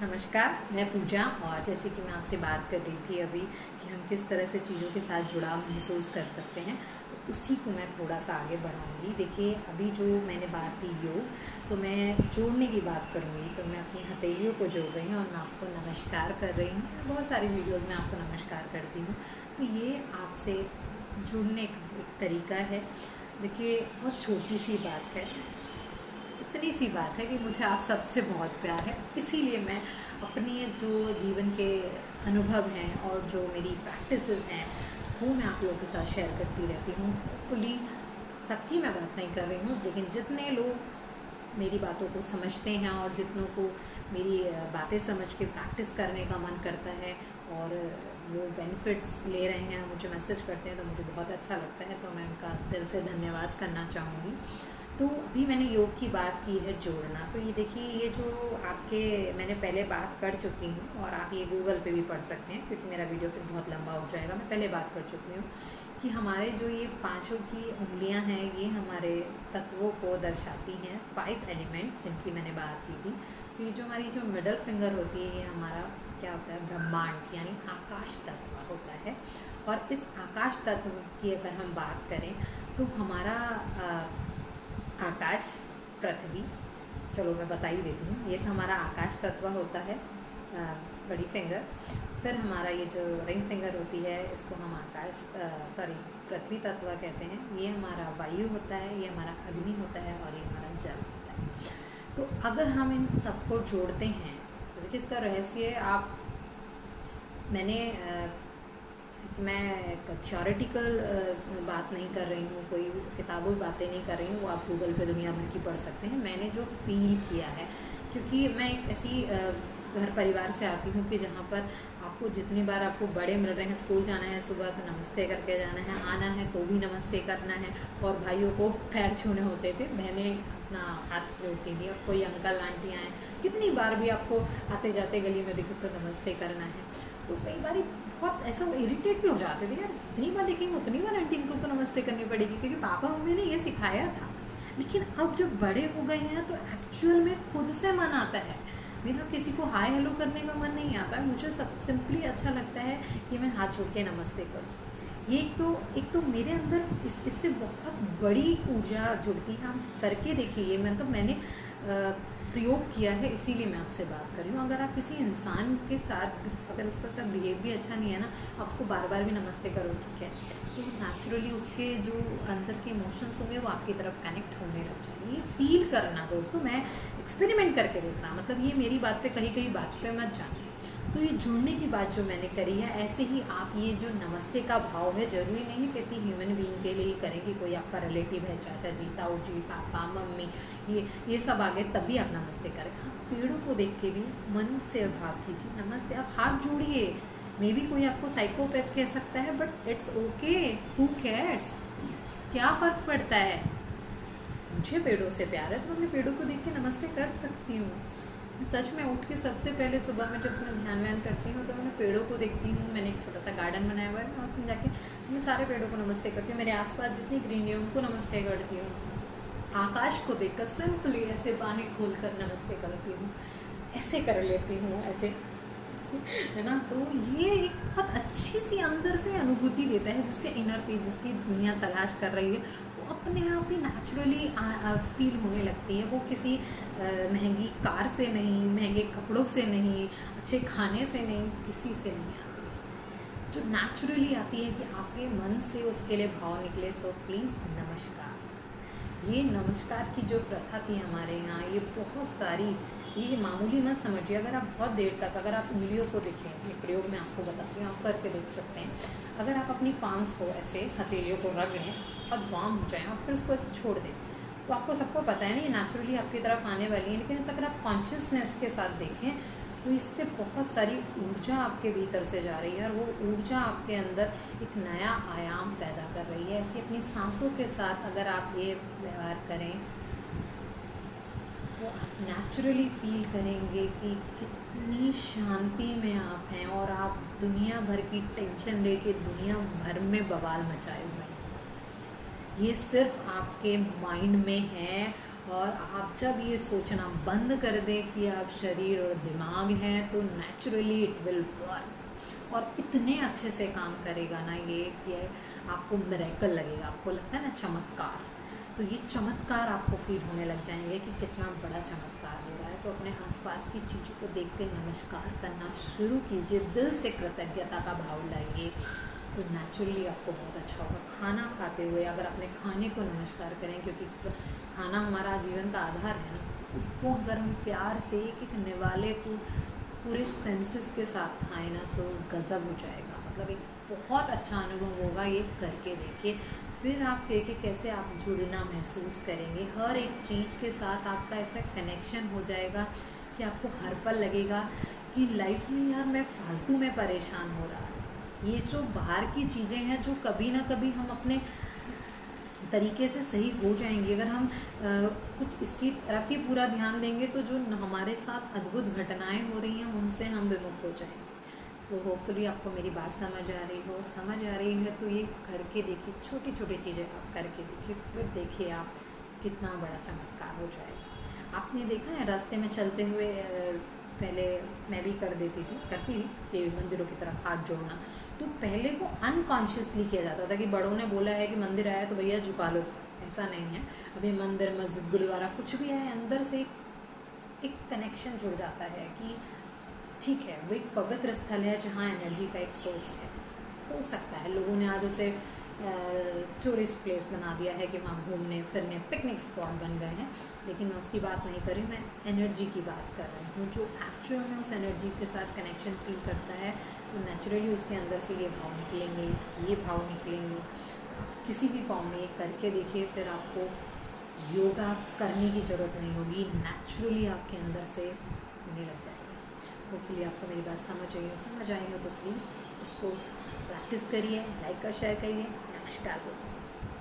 नमस्कार, मैं पूजा। और जैसे कि मैं आपसे बात कर रही थी अभी कि हम किस तरह से चीज़ों के साथ जुड़ाव महसूस कर सकते हैं, तो उसी को मैं थोड़ा सा आगे बढ़ाऊंगी। देखिए, अभी जो मैंने बात की योग, तो मैं जोड़ने की बात करूँगी। तो मैं अपनी हथेलियों को जोड़ रही हूँ और मैं आपको नमस्कार कर रही हूँ। बहुत सारी वीडियोज़ में आपको नमस्कार करती हूँ। तो ये आपसे जुड़ने का एक तरीका है। देखिए, बहुत छोटी सी बात है, इतनी सी बात है कि मुझे आप सबसे बहुत प्यार है। इसीलिए मैं अपनी जो जीवन के अनुभव हैं और जो मेरी प्रैक्टिसेस हैं वो मैं आप लोगों के साथ शेयर करती रहती हूँ। होपफुली सबकी मैं बात नहीं कर रही हूँ, लेकिन जितने लोग मेरी बातों को समझते हैं और जितनों को मेरी बातें समझ के प्रैक्टिस करने का मन करता है और वो बेनिफिट्स ले रहे हैं, मुझे मैसेज करते हैं, तो मुझे बहुत अच्छा लगता है। तो मैं उनका दिल से धन्यवाद करना चाहूँगी। तो अभी मैंने योग की बात की है, जोड़ना। तो ये देखिए, ये जो आपके मैंने पहले बात कर चुकी हूँ और आप ये गूगल पे भी पढ़ सकते हैं, क्योंकि मेरा वीडियो फिर बहुत लंबा हो जाएगा। मैं पहले बात कर चुकी हूँ कि हमारे जो ये पांचों की उंगलियां हैं, ये हमारे तत्वों को दर्शाती हैं, 5 एलिमेंट्स जिनकी मैंने बात की थी। तो ये जो हमारी जो मिडल फिंगर होती है, ये हमारा क्या होता है, ब्रह्मांड यानी आकाश तत्व होता है। और इस आकाश तत्व की अगर हम बात करें तो हमारा आकाश, पृथ्वी, चलो मैं बता ही देती हूँ। ये हमारा आकाश तत्व होता है, बड़ी फिंगर। फिर हमारा ये जो रिंग फिंगर होती है, इसको हम पृथ्वी तत्व कहते हैं। ये हमारा वायु होता है, ये हमारा अग्नि होता है और ये हमारा जल होता है। तो अगर हम इन सबको जोड़ते हैं तो देखिए, इसका रहस्य मैं एक थ्योरेटिकल बात नहीं कर रही हूँ, कोई किताबों बातें नहीं कर रही हूँ, वो आप गूगल पे दुनिया भर की पढ़ सकते हैं। मैंने जो फील किया है, क्योंकि मैं एक ऐसी घर परिवार से आती हूँ कि जहाँ पर आपको जितनी बार आपको बड़े मिल रहे हैं, स्कूल जाना है सुबह तो नमस्ते करके जाना है, आना है तो भी नमस्ते करना है, और भाइयों को पैर छूने होते थे, बहनें अपना हाथ जोड़ती थी, और कोई अंकल आंटियाँ हैं, कितनी बार भी आपको आते जाते गली में दिखे तो नमस्ते करना है। तो कई बार बहुत ऐसा इरिटेट भी हो जाते थे, यार जितनी बार देखेंगे उतनी बार आंटी अंकल को नमस्ते करनी पड़ेगी, क्योंकि पापा मम्मी ने ये सिखाया था। लेकिन अब जब बड़े हो गए हैं तो एक्चुअल में खुद से मन आता है। मेरा किसी को हाय हेलो करने का मन नहीं आता है, मुझे सब सिंपली अच्छा लगता है कि मैं हाथ जोड़ के नमस्ते करूँ। ये एक तो मेरे अंदर इससे बहुत बड़ी ऊर्जा जुड़ती है। आप करके देखिए, ये मतलब मैंने प्रयोग किया है, इसीलिए मैं आपसे बात कर रही हूँ। अगर आप किसी इंसान के साथ, अगर उसका साथ बिहेव भी अच्छा नहीं है ना, आप उसको बार बार भी नमस्ते करो, ठीक है, तो नेचुरली उसके जो अंदर के इमोशंस होंगे वो आपकी तरफ कनेक्ट होने लग जाएंगे। ये फील करना दोस्तों, मैं एक्सपेरिमेंट करके देखना, मतलब ये मेरी बात पे कहीं बात पे मत जाना। तो ये जुड़ने की बात जो मैंने करी है, ऐसे ही आप ये जो नमस्ते का भाव है, ज़रूरी नहीं है किसी ह्यूमन बीइंग के लिए ही करें कि कोई आपका रिलेटिव है, चाचा जी, ताऊ जी, पापा मम्मी, ये सब आगे तभी आप नमस्ते करें। हाँ, पेड़ों को देख के भी मन से भाव कीजिए, नमस्ते, आप हाथ जोड़िए। मे बी कोई आपको साइकोपैथ कह सकता है, but it's okay, who cares, क्या फ़र्क पड़ता है। मुझे पेड़ों से प्यार है तो मैं अपने पेड़ों को देख के नमस्ते कर सकती हूँ। सच में उठ के सबसे पहले सुबह में जब मैं ध्यान व्यान करती हूँ तो मैं पेड़ों को देखती हूँ। मैंने एक छोटा सा गार्डन बनाया हुआ है, मैं उसमें जाके मैं सारे पेड़ों को नमस्ते करती हूँ। मेरे आसपास जितनी ग्रीनरी है उनको नमस्ते करती हूँ। आकाश को देखकर सिंपली ऐसे बाहें खोल कर नमस्ते करती हूँ, ऐसे कर लेती हूँ, ऐसे, है ना। तो ये एक बहुत अच्छी सी अंदर से अनुभूति देता है, जिससे इनर पीस, जिसकी दुनिया तलाश कर रही है, वो अपने आप ही नेचुरली फील होने लगती है। वो किसी महंगी कार से नहीं, महंगे कपड़ों से नहीं, अच्छे खाने से नहीं, किसी से नहीं आती है। जो नेचुरली आती है कि आपके मन से उसके लिए भाव निकले। तो प्लीज़ नमस्कार। ये नमस्कार की जो प्रथा थी हमारे यहाँ, ये बहुत सारी, ये मामूली मत समझिए। अगर आप बहुत देर तक, अगर आप उंगलियों को देखें, ये प्रयोग मैं आपको बताती हूँ, आप करके देख सकते हैं। अगर आप अपनी पाम्स को ऐसे हथेलियों को रख लें और वार्म हो जाए और फिर उसको ऐसे छोड़ दें, तो आपको सबको पता है ना, ये नेचुरली आपकी तरफ आने वाली है। लेकिन अगर आप कॉन्शियसनेस के साथ देखें तो इससे बहुत सारी ऊर्जा आपके भीतर से जा रही है, और वो ऊर्जा आपके अंदर एक नया आयाम पैदा कर रही है। ऐसे अपनी सांसों के साथ अगर आप ये व्यवहार करें तो आप नेचुरली फील करेंगे कि कितनी शांति में आप हैं, और आप दुनिया भर की टेंशन लेके दुनिया भर में बवाल मचाए हुए हैं। ये सिर्फ आपके माइंड में है, और आप जब ये सोचना बंद कर दें कि आप शरीर और दिमाग हैं, तो नेचुरली इट विल वर्क और इतने अच्छे से काम करेगा ना ये कि आपको मिरेकल लगेगा। आपको लगता है ना चमत्कार, तो ये चमत्कार आपको फील होने लग जाएंगे कि कितना बड़ा चमत्कार हो रहा है। तो अपने आसपास की चीज़ों को देख के नमस्कार करना शुरू कीजिए, दिल से कृतज्ञता का भाव लाइए, तो नेचुरली आपको बहुत अच्छा होगा। खाना खाते हुए अगर अपने खाने को नमस्कार करें, क्योंकि खाना हमारा जीवन का आधार है ना, उसको अगर हम प्यार से एक एक निवाले को पूरे सेंसेस के साथ खाएं ना, तो गज़ब हो जाएगा। मतलब एक बहुत अच्छा अनुभव होगा, ये करके देखिए। फिर आप देखिए कैसे आप जुड़ना महसूस करेंगे, हर एक चीज़ के साथ आपका ऐसा कनेक्शन हो जाएगा कि आपको हर पल लगेगा कि लाइफ में यार मैं फालतू में परेशान हो रहा है। ये जो बाहर की चीज़ें हैं जो कभी ना कभी हम अपने तरीके से सही हो जाएंगी, अगर हम कुछ इसकी तरफ ही पूरा ध्यान देंगे, तो जो हमारे साथ अद्भुत घटनाएं हो रही हैं उनसे हम विमुख हो जाएंगे। तो होपफुली आपको मेरी बात समझ आ रही हो, समझ आ रही है तो ये करके देखिए, छोटी छोटी चीज़ें आप करके देखिए, फिर देखिए आप कितना बड़ा चमत्कार हो जाएगा। आपने देखा है रास्ते में चलते हुए, पहले मैं भी करती थी देवी मंदिरों की तरफ हाथ जोड़ना, तो पहले वो अनकॉन्शियसली किया जाता था कि बड़ों ने बोला है कि मंदिर आया तो भैया झुका लो, ऐसा नहीं है। अभी मंदिर, मस्जिद, गुरुद्वारा कुछ भी है, अंदर से एक कनेक्शन जुड़ जाता है कि ठीक है, वो एक पवित्र स्थल है जहाँ एनर्जी का एक सोर्स है। हो सकता है लोगों ने आज उसे टूरिस्ट प्लेस बना दिया है कि वहाँ घूमने फिरने पिकनिक स्पॉट बन गए हैं, लेकिन मैं उसकी बात नहीं कर रही, मैं एनर्जी की बात कर रही हूँ। जो एक्चुअल में उस एनर्जी के साथ कनेक्शन फील करता है, तो नेचुरली उसके अंदर से ये भाव निकलेंगे, ये भाव निकलेंगे। किसी भी फॉर्म में ये करके देखिए, फिर आपको योगा करने की ज़रूरत नहीं होगी, नेचुरली आपके अंदर से होने लग जाएगा। होपफुली आपको मेरी बात समझ आई हो तो प्लीज़ इसको प्रैक्टिस करिए, लाइक और शेयर करिए। नमस्कार दोस्तों।